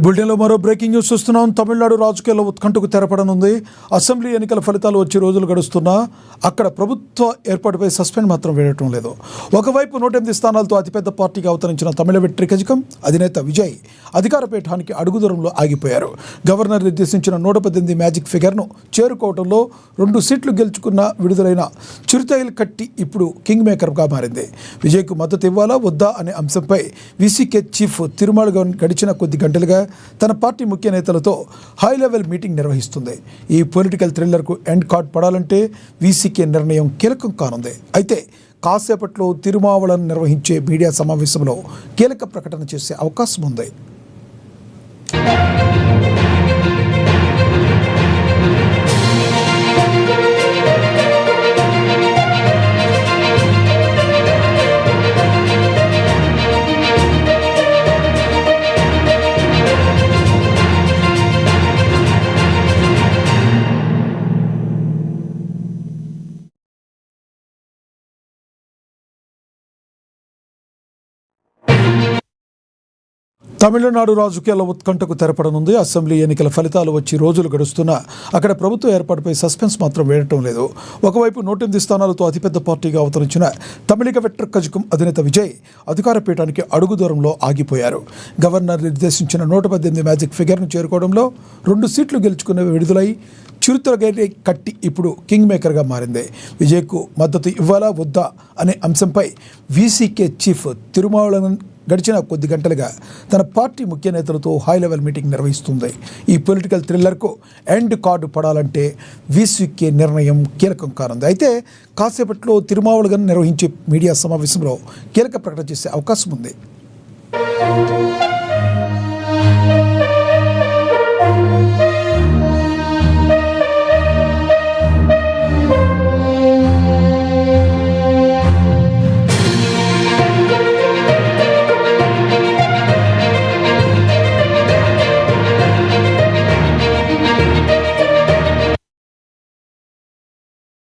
బులెటిన్లో మరో breaking news చూస్తున్నాం. తమిళనాడు రాజకీయాల్లో ఉత్కంఠకు తెరపడనుంది. అసెంబ్లీ ఎన్నికల ఫలితాలు వచ్చి రోజులు గడుస్తున్నా అక్కడ ప్రభుత్వ ఏర్పాటుపై సస్పెండ్ మాత్రం వేయటం లేదు. ఒకవైపు 108 స్థానాలతో అతిపెద్ద పార్టీగా అవతరించిన తమిళ వెట్రి కజకం అధినేత విజయ్ అధికార పీఠానికి అడుగు దూరంలో ఆగిపోయారు. గవర్నర్ నిర్దేశించిన 118 మ్యాజిక్ ఫిగర్ను చేరుకోవడంలో 2 సీట్లు గెలుచుకున్న విడుదలైన చిరుతైల్ కట్టి ఇప్పుడు కింగ్ మేకర్గా మారింది. విజయ్కు మద్దతు ఇవ్వాలా వద్దా అనే అంశంపై వీసీకే చీఫ్ తిరుమల గడిచిన కొద్ది గంటలుగా తన పార్టీ ముఖ్య నేతలతో హై లెవెల్ మీటింగ్ నిర్వహిస్తుంది. ఈ పొలిటికల్ థ్రిల్లర్కు ఎండ్ కార్డ్ పడాలంటే వీసీకే నిర్ణయం కీలకం కానుంది. అయితే కాసేపట్లో తిరుమావళను నిర్వహించే మీడియా సమావేశంలో కీలక ప్రకటన చేసే అవకాశం ఉంది. తమిళనాడు రాజకీయాల ఉత్కంఠకు తెరపడనుంది. అసెంబ్లీ ఎన్నికల ఫలితాలు వచ్చి రోజులు గడుస్తున్నా అక్కడ ప్రభుత్వ ఏర్పాటుపై సస్పెన్స్ మాత్రం వేయటం లేదు. ఒకవైపు 108 స్థానాలతో అతిపెద్ద పార్టీగా అవతరించిన తమిళిక వెట్రి కజకం అధినేత విజయ్ అధికార పీఠానికి అడుగు దూరంలో ఆగిపోయారు. గవర్నర్ నిర్దేశించిన 118 మ్యాజిక్ ఫిగర్ను చేరుకోవడంలో 2 సీట్లు గెలుచుకునే విడుదలై చిరుతగైతే కట్టి ఇప్పుడు కింగ్ మేకర్గా మారింది. విజయ్కు మద్దతు ఇవ్వాలా వద్దా అనే అంశంపై వీసీకే చీఫ్ తిరుమావళవన్ గడిచిన కొద్ది గంటలుగా తన పార్టీ ముఖ్య నేతలతో హై లెవెల్ మీటింగ్ నిర్వహిస్తుంది. ఈ పొలిటికల్ థ్రిల్లర్కు ఎండ్ కార్డు పడాలంటే వీసీకే నిర్ణయం కీలకం కానుంది. అయితే కాసేపట్లో తిరుమావళవన్ నిర్వహించే మీడియా సమావేశంలో కీలక ప్రకటన చేసే అవకాశం ఉంది.